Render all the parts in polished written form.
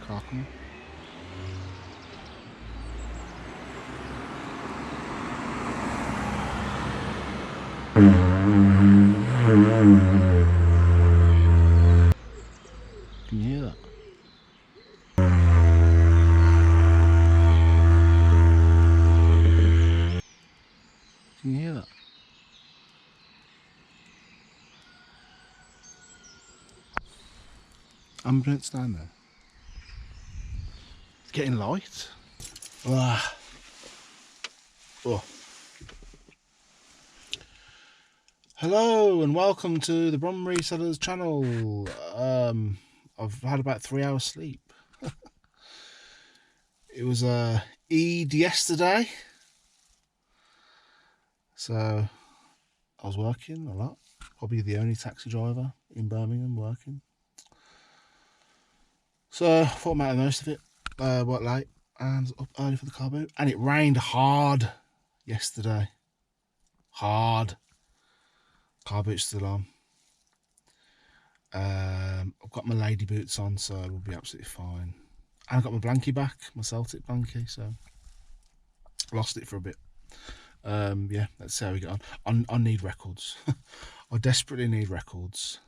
car coming. Can you hear that? Can you hear that? Ambulance down there. It's getting light. Ah. Oh. Hello and welcome to the Brum Reseller's channel. I've had about 3 hours sleep. It was Eid yesterday, so I was working a lot. Probably the only taxi driver in Birmingham working. So I thought I made the most of it. Worked late and was up early for the car boot, and it rained hard yesterday. Hard. Car boot's still on. I've got my lady boots on, so we'll be absolutely fine. And I've got my blankie back, my Celtic blankie, so I lost it for a bit. Yeah, let's see how we get on. I need records. I desperately need records.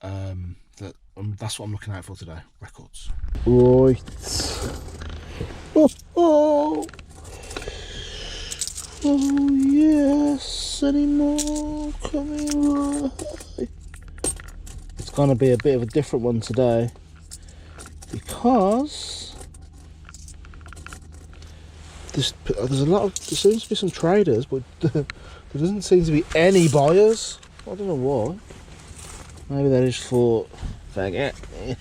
That's what I'm looking out for today. Records. Right. Oh yes, any more coming right. It's gonna be a bit of a different one today because there's a lot of, there seems to be some traders, but there doesn't seem to be any buyers. I don't know why. Maybe they just thought, forget this.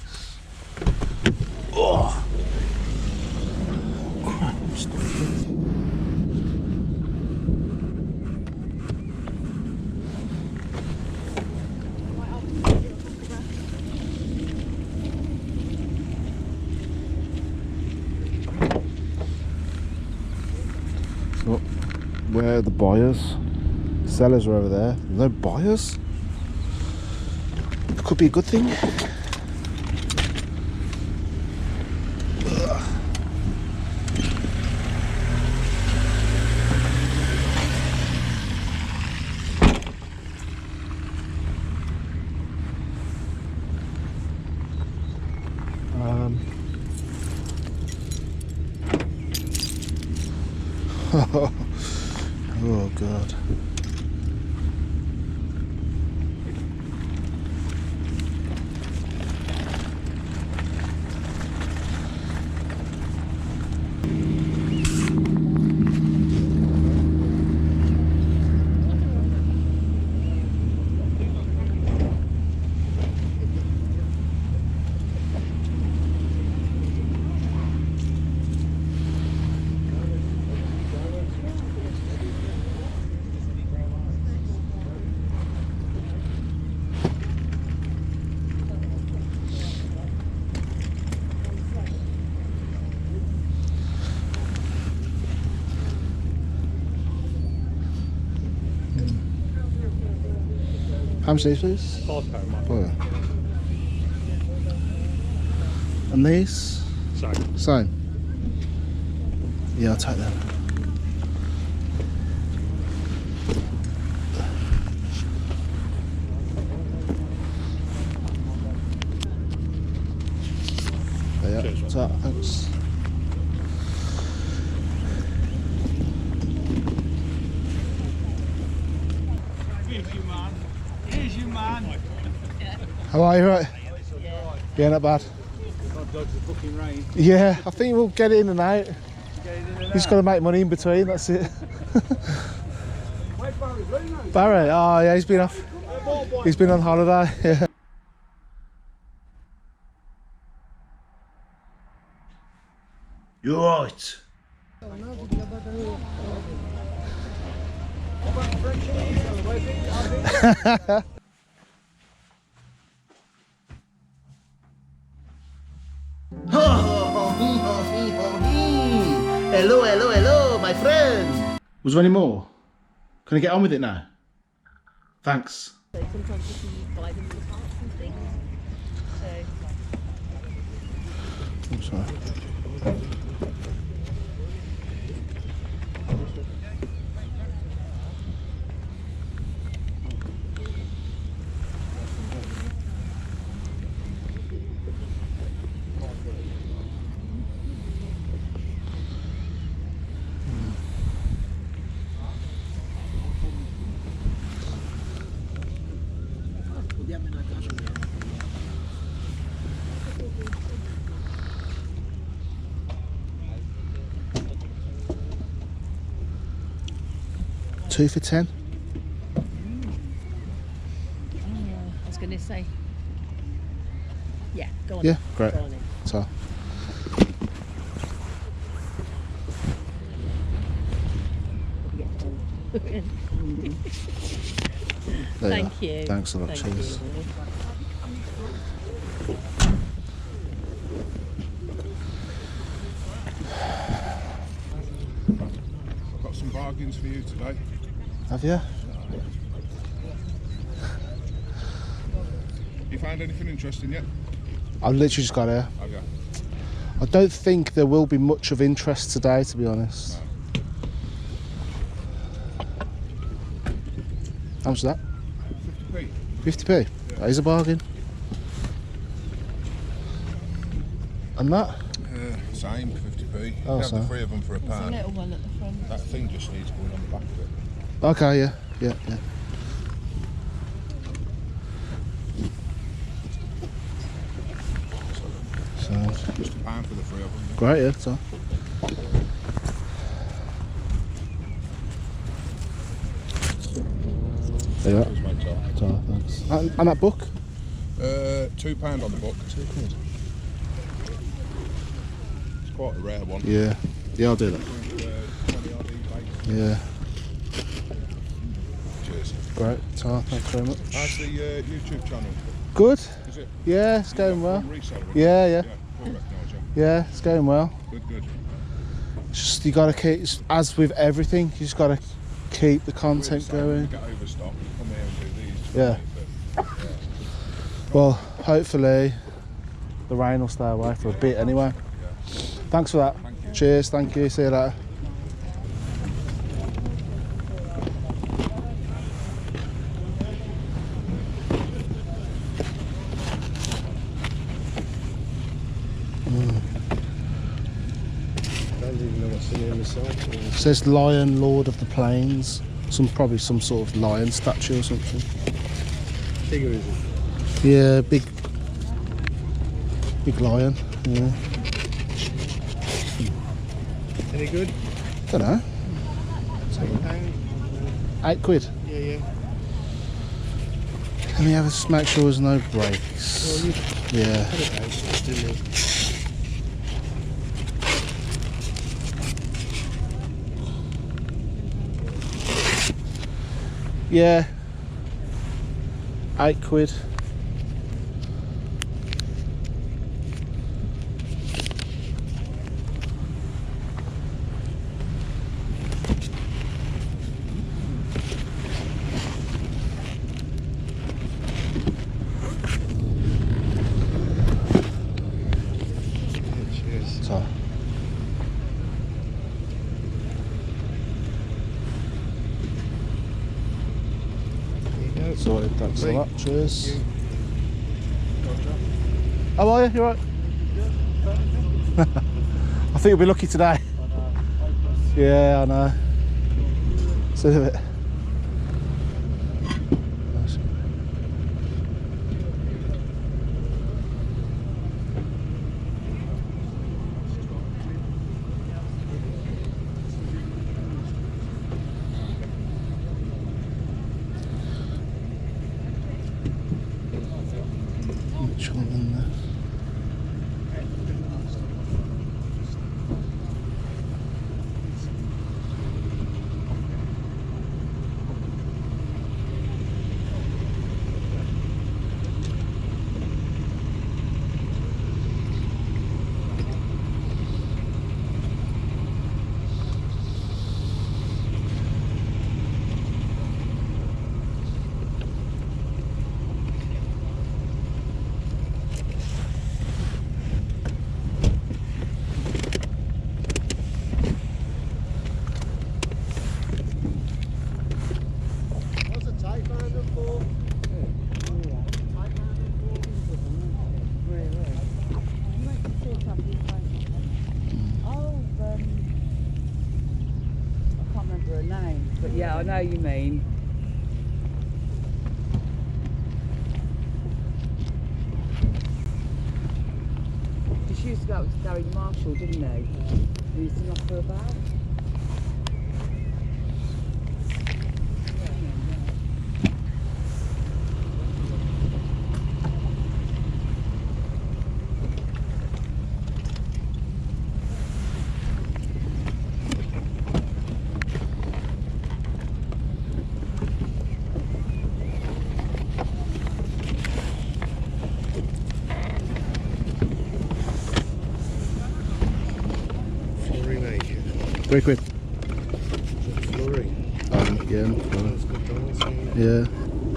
Oh, crap, I'm stupid. So, where are the buyers? Sellers are over there. No buyers? Could be a good thing. Oh God. How much these, please? £5, oh, yeah. And these? Same. Same? Yeah, I'll take them. There you go. Thanks. How are you, right? Yeah, not bad. Can't dodge the fucking rain. Yeah, I think we'll get it in and out. Just got to make money in between, that's it. Barry? Oh yeah, he's been off. He's been on holiday, yeah. You're right. Hello, hello, hello, my friend. Was there any more? Can I get on with it now? Thanks. So sometimes you can buy them in the parts and things. So Sorry. Two for 10. I was going to say. Yeah, go on. Yeah, great. Go on in. So. Thank you. Thanks a lot. Thank Cheers. you. I've got some bargains for you today. Have you? You found anything interesting yet? I've literally just got here. Have you? I don't think there will be much of interest today, to be honest. No. How much is that? 50p. 50p? Yeah. That is a bargain. And that? Same, 50p. Oh, You have so. the 3 of them for a There's a pound. little one at the front. That thing just needs going on the back of it. Okay, yeah. Yeah, yeah. So, Just a pound for the 3 of them. great, yeah, so. There you are. Cheers, mate, Tom. So, thanks. And that book? £2 on the book. £2. It's quite a rare one. Yeah. Yeah, I'll do that. 20 odd eBay. Yeah. Cheers. Great. So, thanks very much. How's the YouTube channel? Good. Is it? Yeah, it's going well. Brum Reseller, isn't it? Yeah, yeah. Yeah, I recognise you. Yeah, it's going well. Good, good. It's just you gotta keep, as with everything, you just gotta keep the content We're the same, when we going. get overstock, come here and do these. Yeah. But, Well, hopefully the rain will stay away for a bit anyway. yeah. Thanks for that. Thank you. Cheers, thank you. See you later. I don't even know what's in here myself. It says Lion, Lord of the Plains. Probably some sort of lion statue or something. Bigger is it? Yeah, big lion. Yeah. Any good? Don't know. £8. £8. Yeah, yeah. Let me just make sure there's no breaks. Well, you Yeah. put it out, just in there. Yeah. £8. Cheers. So. There you go. Sorted, thanks a Thank lot. Cheers. you. How are you? You alright? I think you'll be lucky today. Yeah, I know. See you in a bit. Which one in there? I know you mean. He used to go to Gary Marshall, didn't he? He used to knock her about. £3 quid. Flurry. Yeah. That's good dollars. Yeah.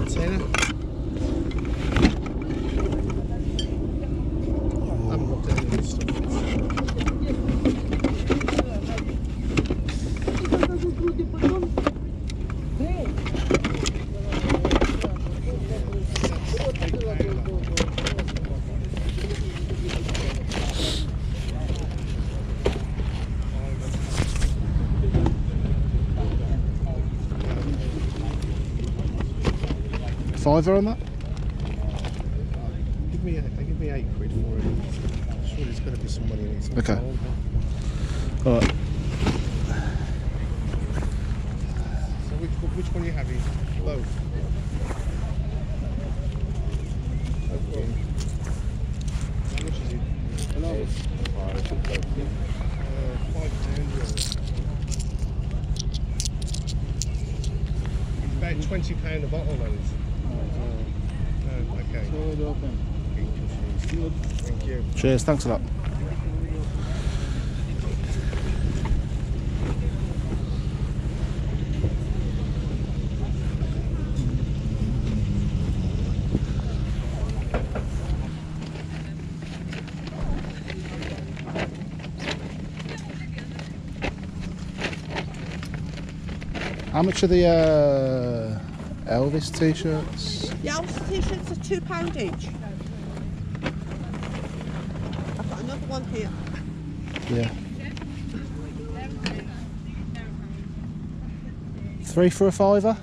Tenner. I haven't looked at any of this stuff. £5 on that? Give me £8 for it. Surely there's got to be some money in it. Okay. Alright. So which one are you having? Both. Okay. How much is it? £5. It's about £20 a bottle, those. Okay. Thank you. Cheers, thanks a lot. How much are the Elvis t-shirts? The Elvis t-shirts are £2 each. I've got another one here. Yeah. 3 for a £5?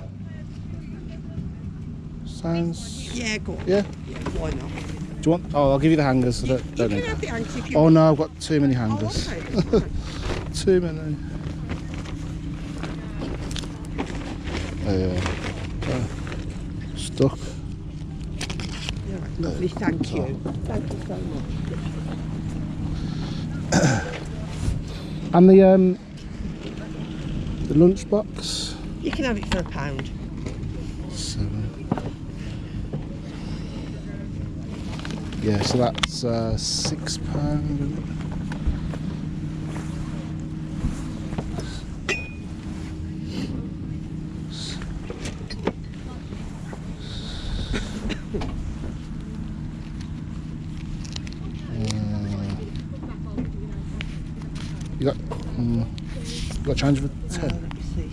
Sounds... Yeah, go on. Yeah? Yeah, why not? Do you want... Oh, I'll give you the hangers. I don't You need can have that. the hangers if you Oh want. no, I've got too many Oh, hangers. okay, that's fine. Too many. Stuck. All right, lovely, thank you. Thank you so much. And the lunchbox. You can have it for £1. 7. Yeah, so that's £6. You got change for 10? Let me see.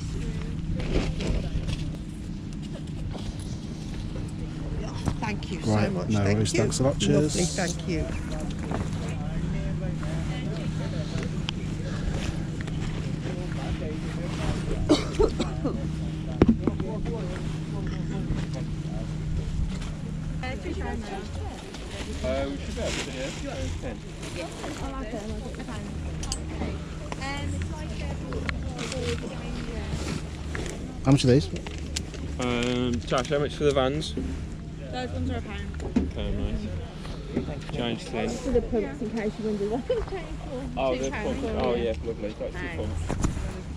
Oh, thank you so Right, much. no thank worries, you. thanks a lot, cheers. Lovely, thank you. We should be able to, yeah. 10. How much are these? Josh, how much for the vans? Those ones are £1. Okay, nice. Change 10. For the pumps in case you wonder what I'm paying for. Oh, £2 the pump. for Oh, it. yeah, lovely. That's the Thanks. pump.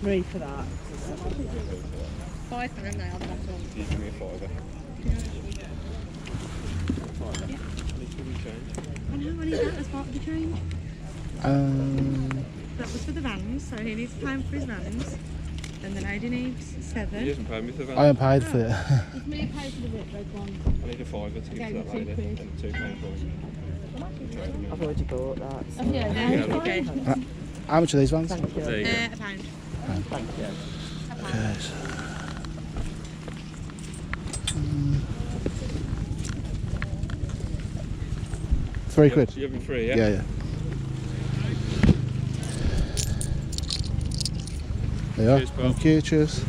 3 for that. £5 now, that's all. You give me a fiver. Yeah. Need to be changed. I know, I need that as part of the change. That was for the vans, so he needs £1 for his vans. And the lady needs He 7. hasn't paid me for the van. I am paid for it. It's me pay for the red one. I need a fiver to give to that lady. £2. And £2 for I've already bought that. So. Yeah, Yeah, okay. How much are these ones? Thank you. There you go. £1. Thank you. Okay. £3. You're having 3, yeah? Yeah, yeah. There you are. Cheers, pal. Thank you, cheers.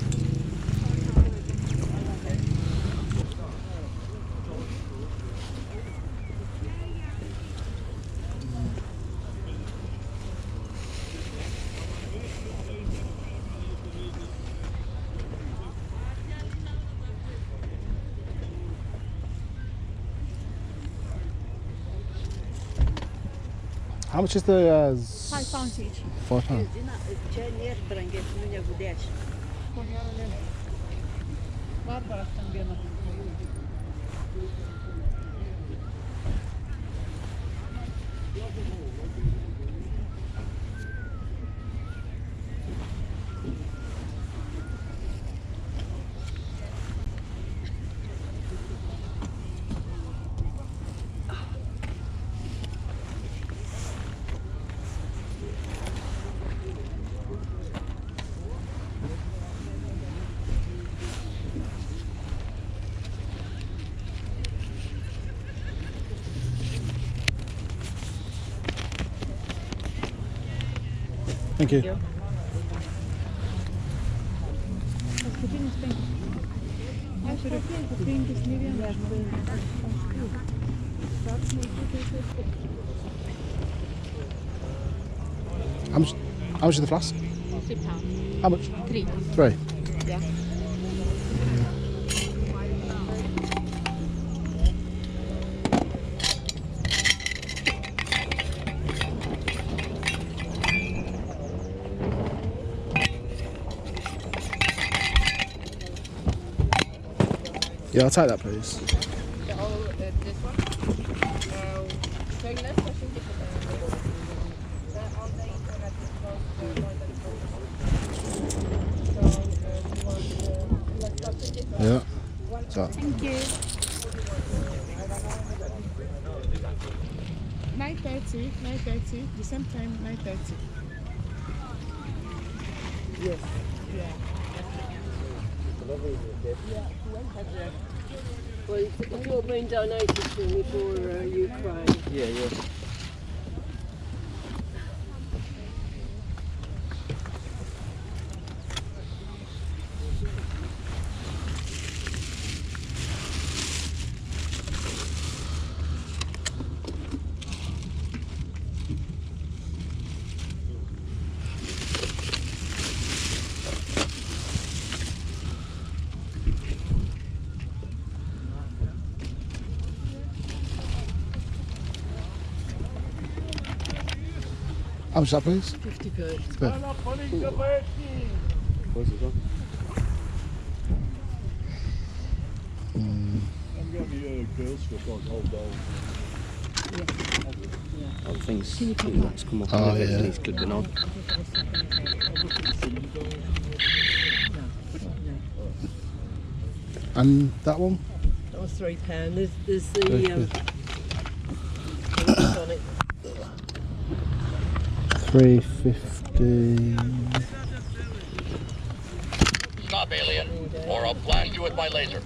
much is the £5 each. £5? Thank you. How much is the flask? £3. How much? 3. 3. Yeah. Yeah, I'll take that, please. This one? Stainless, I think it's on the internet it's called Yeah. So, Thank you. 9:30, the same time, 9:30. Yes. Well, it's all been donated to me for Ukraine. Yeah, yeah. how much is that, please? 50p. Where's this one? Oh, things. That's come off. Oh, yeah. He's clipping on. And that one? That was £3. There's the Very good. things on it. 350. Stop, alien, or I'll blast you with my laser.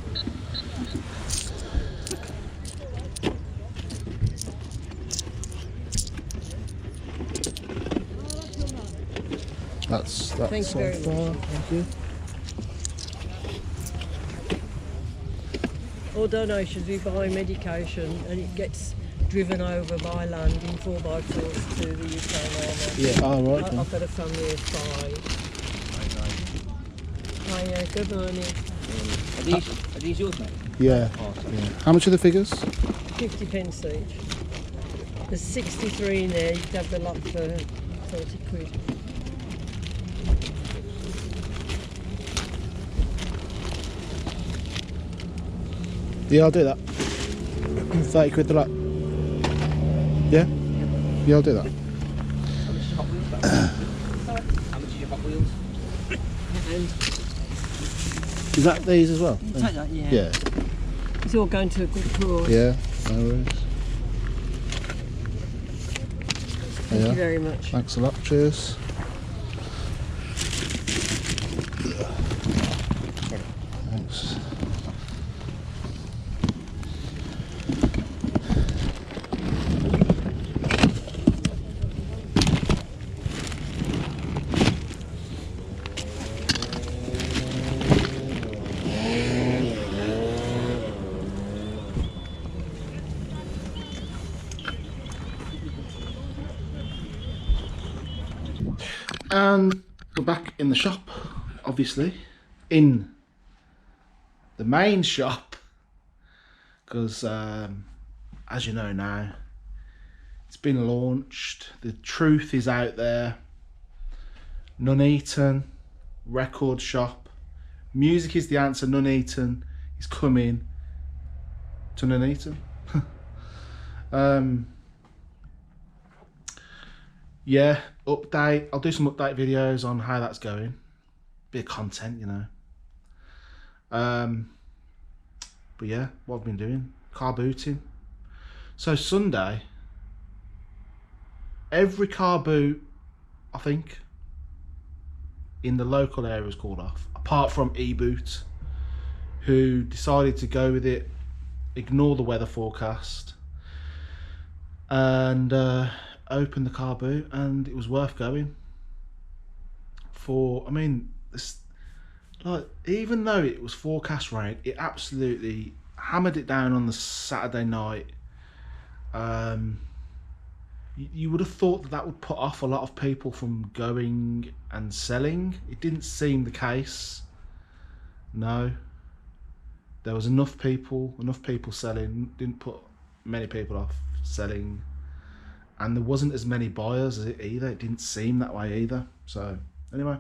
That's Thank you so very far. much. Thank you. All donations, we buy medication and it gets driven over by land in 4x4s to the Ukraine army. Yeah, oh, right. I've got a family of 5. Hi, good morning. Are these yours, mate? Yeah. Oh, sorry. Yeah. How much are the figures? 50p each. There's 63 in there, you could have the lot for 30 quid. Yeah, I'll do that. 30 quid the lot. Yeah? Yeah, I'll do that. How much is your Hot Wheels back? How much is your Hot Wheels? Is that these as well? Take that, yeah. Yeah. It's all going to a good cause. Yeah, no worries. Thank Yeah. you very much. Thanks a lot, cheers. Thanks. And we're back in the shop, obviously, in the main shop, because as you know now, it's It's been launched. The truth is out there. Nuneaton record shop. Music is the answer. Nuneaton is coming to Nuneaton. Yeah, update. I'll do some update videos on how that's going. Bit of content, you know. But yeah, what I've been doing, car booting. So Sunday, every car boot, I think, in the local area was called off, apart from eBoot, who decided to go with it, ignore the weather forecast, and open the car boot, and it was worth going for. I mean, like, even though it was forecast rain, it absolutely hammered it down on the Saturday night. You would have thought that would put off a lot of people from going and selling. It didn't seem the case. No, there was enough people selling. Didn't put many people off selling. And there wasn't as many buyers as it either. It didn't seem that way either. So anyway,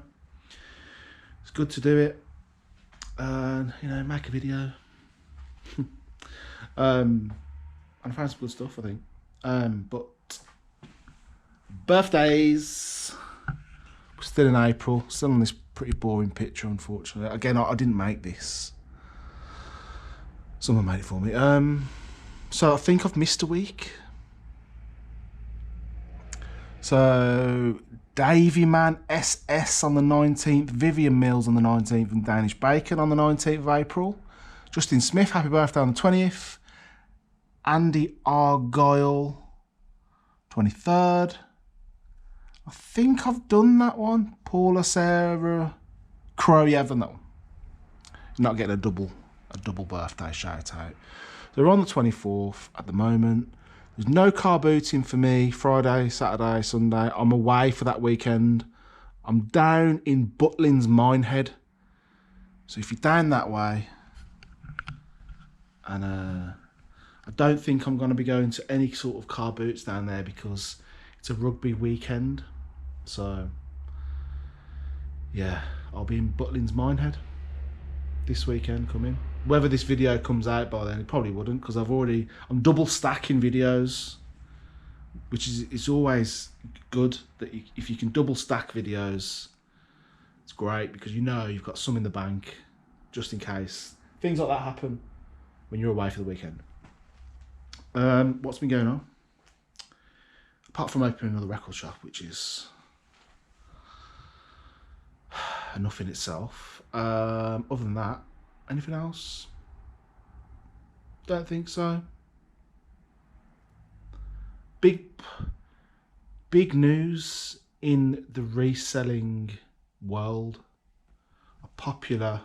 it's good to do it, and you know, make a video. And I found some good stuff, I think. But birthdays, we're still in April. Still on this pretty boring picture, unfortunately. Again, I didn't make this. Someone made it for me. So I think I've missed a week. So Davy Man SS on the 19th, Vivian Mills on the 19th, and Danish Bacon on the 19th of April. Justin Smith, happy birthday on the 20th. Andy Argyle, 23rd. I think I've done that one. Paula Sarah Crow, yeah, I've done that one. Not getting a double birthday shout out. So we're on the 24th at the moment. There's no car booting for me Friday, Saturday, Sunday. I'm away for that weekend. I'm down in Butlins Minehead. So if you're down that way, and I don't think I'm going to be going to any sort of car boots down there because it's a rugby weekend. So yeah, I'll be in Butlins Minehead this weekend coming. Whether this video comes out by then, it probably wouldn't, because I'm double stacking videos, which is, it's always good that if you can double stack videos, it's great, because you know you've got some in the bank just in case things like that happen when you're away for the weekend. What's been going on? Apart from opening another record shop, which is enough in itself. Other than that, anything else? Don't think so. Big news in the reselling world. A popular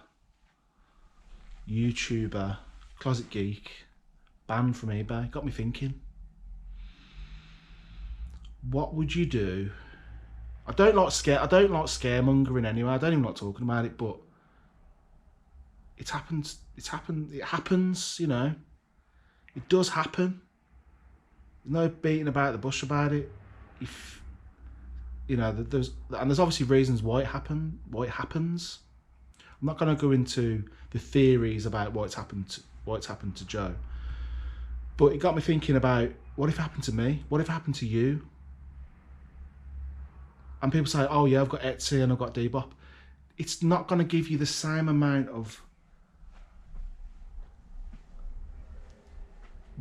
YouTuber, Closet Geek, banned from eBay. Got me thinking. What would you do? I don't like scaremongering anyway. I don't even like talking about it, but it happens, you know. It does happen. There's no beating about the bush about it. If you know, there's obviously reasons why it happens. I'm not going to go into the theories about why it's happened to Joe. But it got me thinking about, what if it happened to me? What if it happened to you? And people say, oh yeah, I've got Etsy and I've got Depop. It's not going to give you the same amount of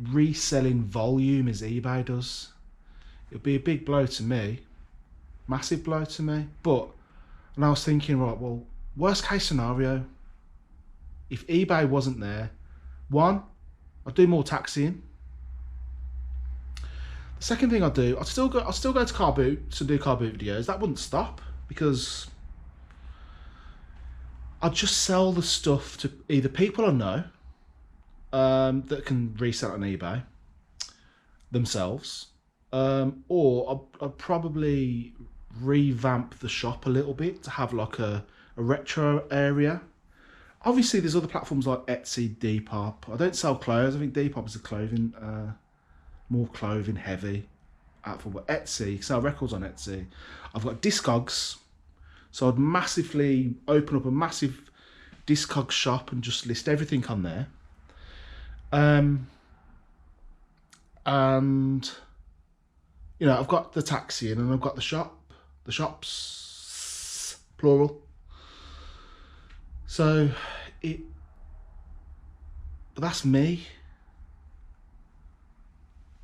reselling volume as eBay does. It'll be a big blow to me, massive blow to me. But, and I was thinking, right, well, worst case scenario, if eBay wasn't there, one, I'd do more taxiing. The second thing I'd do, I'll still go to Car Boot to do Car Boot videos. That wouldn't stop, because I'd just sell the stuff to either people I know that can resell on eBay themselves, or I'd probably revamp the shop a little bit to have like a retro area. Obviously there's other platforms like Etsy, Depop. I don't sell clothes. I think Depop is a clothing, more clothing heavy. out for Etsy, sell records on Etsy. I've got Discogs, so I'd massively open up a massive Discogs shop and just list everything on there. And you know, I've got the taxi and I've got the shops, plural. So but that's me.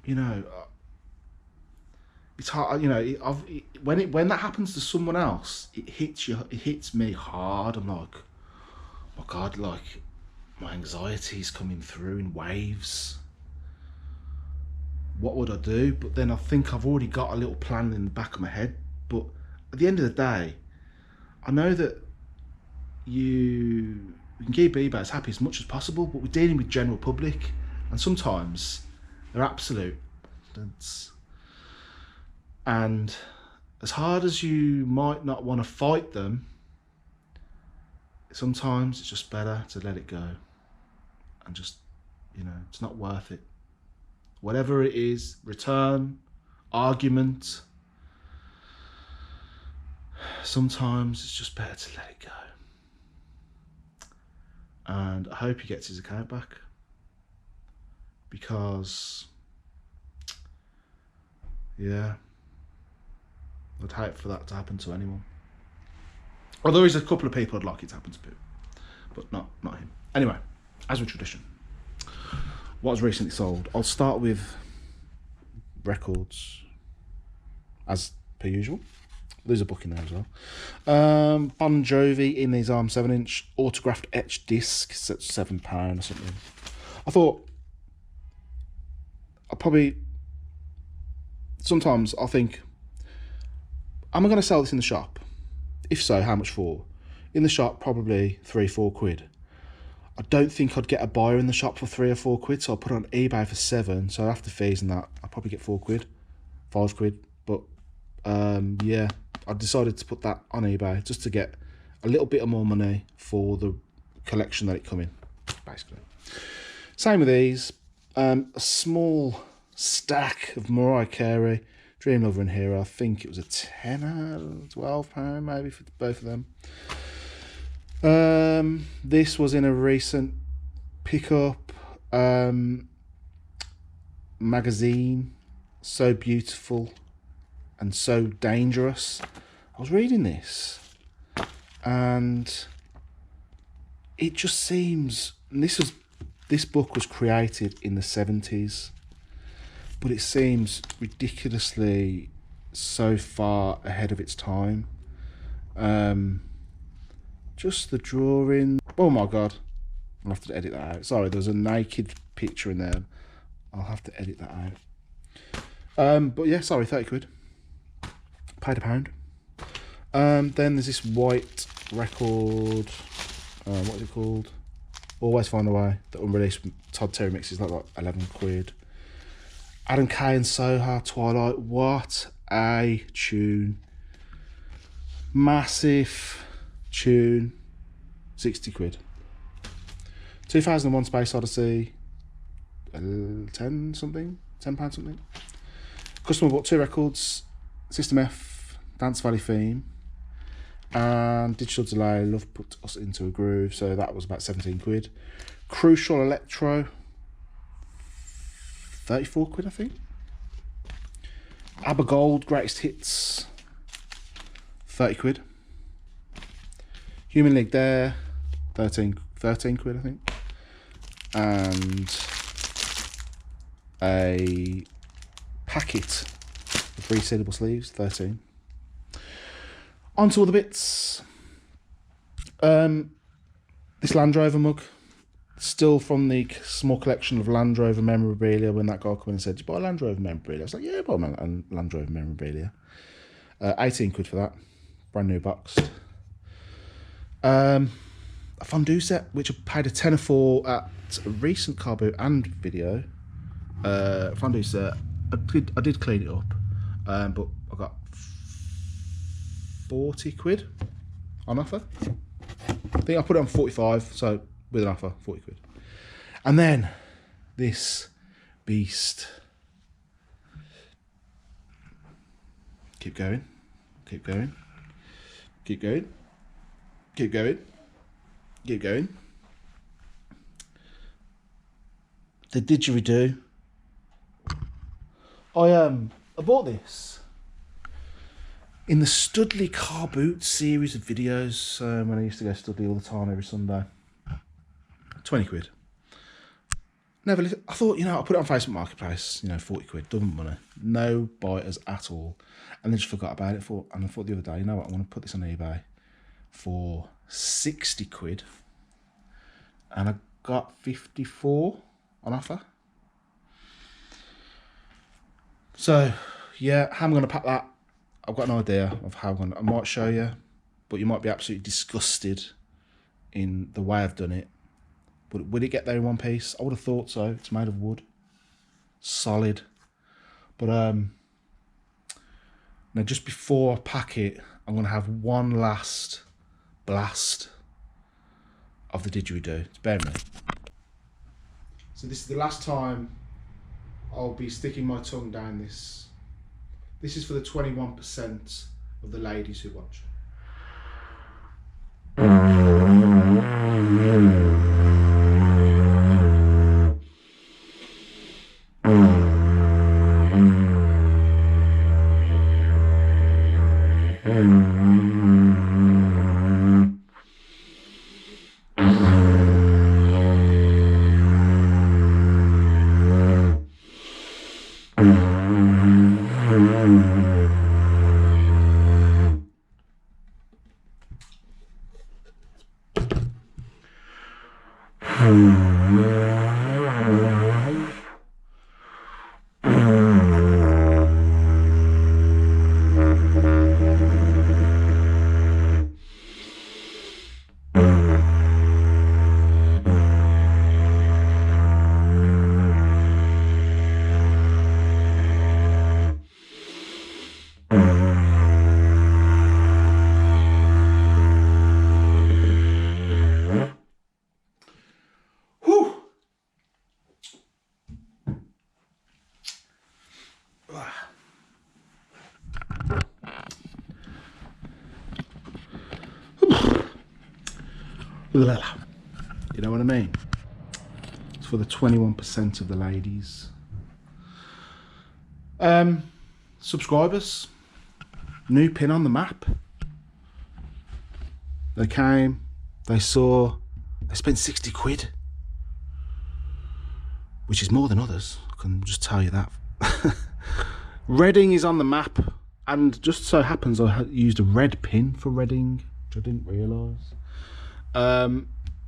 You know, it's hard. You know, when that happens to someone else, it hits you. It hits me hard. I'm like, oh my God, like my anxiety's coming through in waves. What would I do? But then I think I've already got a little plan in the back of my head. But at the end of the day, I know that we can keep eBay as happy as much as possible, but we're dealing with general public, and sometimes they're absolute. And as hard as you might not want to fight them, sometimes it's just better to let it go and just, you know, it's not worth it. Whatever it is, return, argument, sometimes it's just better to let it go. And I hope he gets his account back, because, yeah, I'd hate for that to happen to anyone. Although there's a couple of people I'd like it to happen to, but not him. Anyway, as with tradition, what was recently sold? I'll start with records, as per usual. There's a book in there as well. Bon Jovi in his 7-inch autographed etched disc. It's at £7 or something. I thought sometimes I'll think, am I going to sell this in the shop? If so, how much for? In the shop, probably £3-4. I don't think I'd get a buyer in the shop for £3 or £4, so I'll put it on eBay for £7. So after fees and that, I'll probably get £4, £5. But yeah, I decided to put that on eBay just to get a little bit of more money for the collection that it come in, basically. Same with these. A small stack of Mariah Carey, Dream Lover and Hero. I think it was a £10, £12 maybe for both of them. This was in a recent pickup. Magazine, So Beautiful and So Dangerous. I was reading this and it just seems, and this book was created in the 70s, but it seems ridiculously so far ahead of its time. Just the drawing. Oh my God. I'll have to edit that out. Sorry, there's a naked picture in there. I'll have to edit that out. But yeah, sorry, £30. Paid £1. Then there's this white record. What is it called? Always Find a Way. The unreleased Todd Terry mix is like £11. Adam Kay and Soha, Twilight. What a tune. Massive tune. £60. 2001 Space Odyssey. £10 something. Customer bought 2 records. System F, Dance Valley Theme, and Digital Delay, Love Put Us Into a Groove. So that was about £17. Crucial Electro, £34, I think. ABBA Gold Greatest Hits, £30. Human League There, 13 quid, I think. And a packet of resealable sleeves, 13. On to all the bits. This Land Rover mug, still from the small collection of Land Rover memorabilia. When that guy came in and said, "Do you buy Land Rover memorabilia?" I was like, "Yeah, I buy Land Rover memorabilia." 18 quid for that, brand new boxed. A fondue set, which I paid a tenner for at a recent car boot and video. Fondue set. I did clean it up, but I got 40 quid on offer. I think I put it on 45, so with an offer, 40 quid. And then this beast. Keep going. Keep going. Keep going. Keep going. Keep going. The didgeridoo. I bought this in the Studley Car Boot series of videos when I used to go to Studley all the time every Sunday. 20 quid. Never. I thought, I put it on Facebook Marketplace. 40 quid, double money, no biters at all, and then just forgot about it. And I thought the other day, what, I want to put this on eBay for 60 quid, and I got 54 on offer. So yeah, how I'm going to pack that, I've got an idea of how I might show you, but you might be absolutely disgusted in the way I've done it. But would it get there in one piece? I would have thought so. It's made of wood, solid. But now just before I pack it, I'm going to have one last blast of the didgeridoo. It's bear with me. So this is the last time I'll be sticking my tongue down this. This is for the 21% of the ladies who watch. You know what I mean? It's for the 21% of the ladies. Subscribers, new pin on the map. They came, they saw, they spent 60 quid, which is more than others, I can just tell you that. Reading is on the map, and just so happens I used a red pin for Reading, which I didn't realise.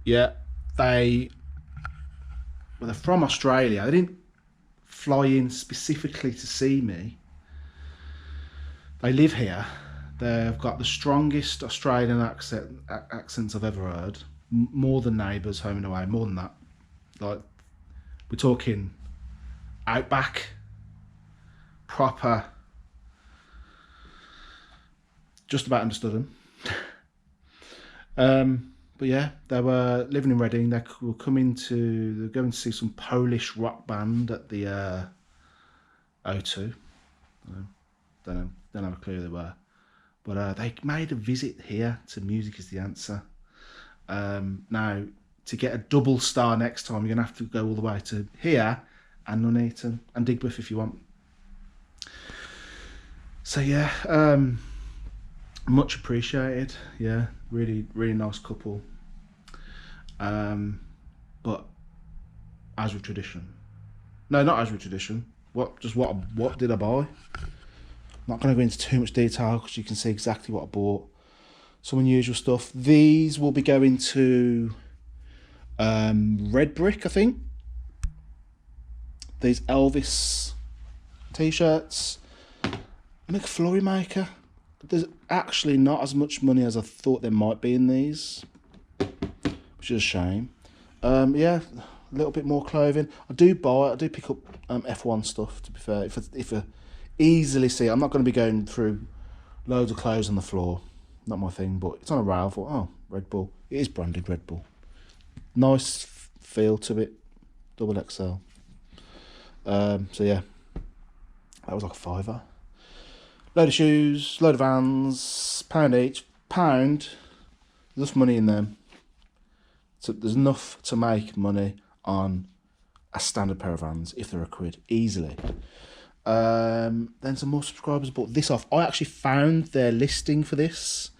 Yeah, they're from Australia. They didn't fly in specifically to see me. They live here. They've got the strongest Australian accents I've ever heard. More than Neighbours, Home and Away, more than that. Like, we're talking outback, proper. Just about understood them. But yeah, they were living in Reading. They were going to see some Polish rock band at the O2. Don't have a clue who they were. But they made a visit here to Music is the Answer. Now, to get a double star next time, you're going to have to go all the way to here and Nuneaton and Digbeth if you want. So yeah, much appreciated. Yeah, really, really nice couple. But as with tradition. No, not as with tradition. What did I buy? I'm not going to go into too much detail because you can see exactly what I bought. Some unusual stuff. These will be going to Red Brick, I think. These Elvis t-shirts. McFlurry maker. There's actually not as much money as I thought there might be in these, which is a shame. Yeah, a little bit more clothing. I do pick up F1 stuff, to be fair. If I easily see, I'm not going to be going through loads of clothes on the floor. Not my thing, but it's on a rail. I thought, oh, Red Bull. It is branded Red Bull. Nice feel to it. Double XL. So yeah, that was like a £5. Load of shoes, load of Vans, £1 each. Pound, enough money in them. So there's enough to make money on a standard pair of Vans if they're £1 easily. Then some more subscribers bought this off. I actually found their listing for this.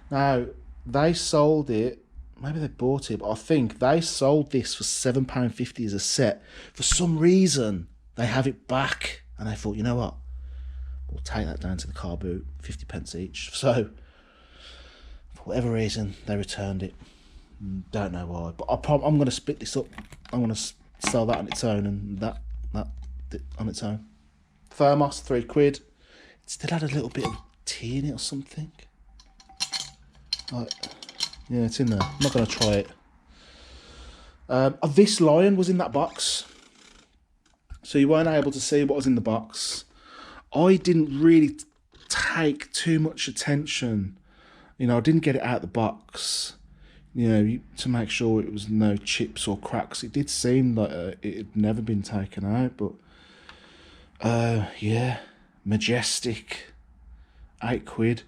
Now, they sold it, maybe they bought it, but I think they sold this for £7.50 as a set. For some reason, they have it back, and I thought, you know what? We'll take that down to the car boot, 50p each. So, for whatever reason, they returned it. Don't know why, but I'm going to split this up. I'm going to sell that on its own and that on its own. Thermos, £3. It still had a little bit of tea in it or something. Like, yeah, it's in there. I'm not going to try it. This lion was in that box, so you weren't able to see what was in the box. I didn't really take too much attention. You know, I didn't get it out of the box, you know, to make sure it was no chips or cracks. It did seem like it had never been taken out, but yeah, Majestic, £8.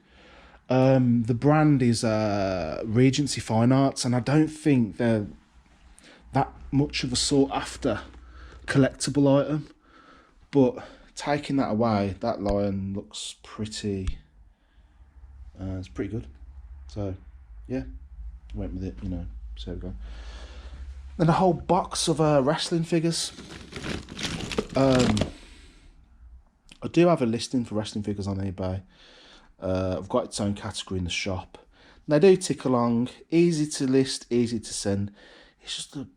The brand is Regency Fine Arts, and I don't think they're that much of a sought after collectible item, but taking that away, that lion looks pretty, it's pretty good. So, yeah, went with it, you know, so there we go. Then a whole box of wrestling figures. I do have a listing for wrestling figures on eBay. I've got its own category in the shop. They do tick along, easy to list, easy to send. It's just an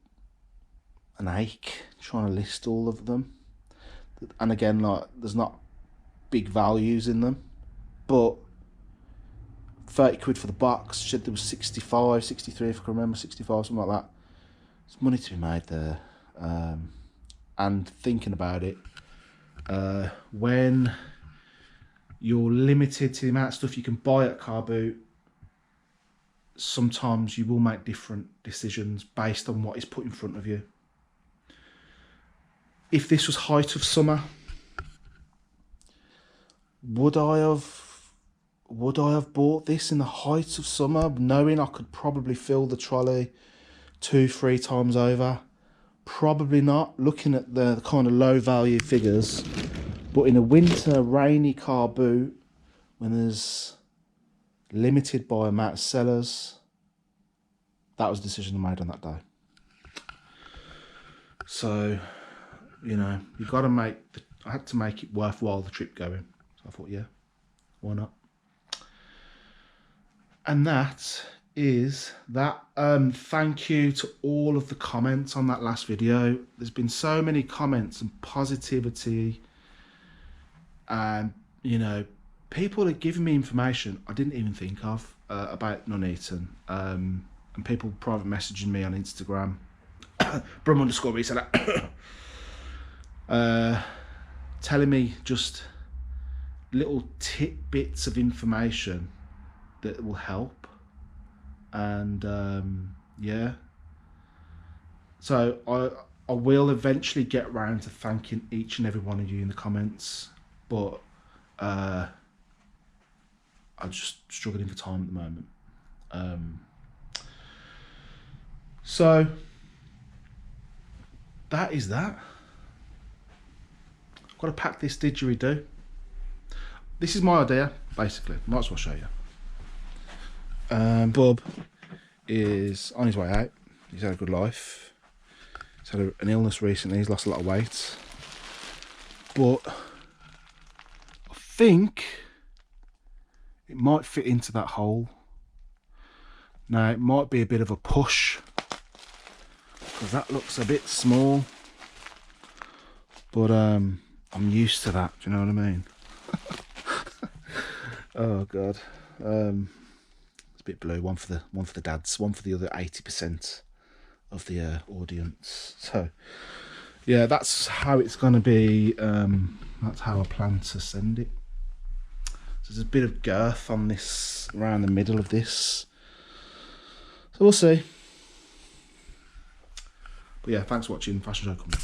ache trying to list all of them. And again, like, there's not big values in them, but £30 for the box. Said there was 65, 63 if I can remember, 65, something like that. There's money to be made there. And thinking about it, when you're limited to the amount of stuff you can buy at Car Boot, sometimes you will make different decisions based on what is put in front of you. If this was height of summer, would I have bought this in the height of summer, knowing I could probably fill the trolley 2-3 times over? Probably not, looking at the kind of low value figures. But in a winter rainy Car Boot, when there's limited by amount of sellers, that was the decision I made on that day. So, you know, you got to I had to make it worthwhile, the trip going. So I thought, yeah, why not? And that is that. Thank you to all of the comments on that last video. There's been so many comments and positivity, and, you know, people are giving me information I didn't even think of about Nuneaton, and people private messaging me on Instagram, Brum_Reseller, telling me just little tidbits of information that will help. And yeah, so I will eventually get round to thanking each and every one of you in the comments, but I'm just struggling for time at the moment. So that is that. I've got to pack this didgeridoo. This is my idea, basically. Might as well show you. Bob is on his way out. He's had a good life. He's had an illness recently. He's lost a lot of weight. But I think it might fit into that hole. Now, it might be a bit of a push, because that looks a bit small. But I'm used to that. Do you know what I mean? Oh God. It's a bit blue. One for the dads. One for the other 80% of the audience. So yeah, that's how it's going to be. That's how I plan to send it. So there's a bit of girth on this, around the middle of this. So we'll see. But yeah, thanks for watching. Fashion Show coming.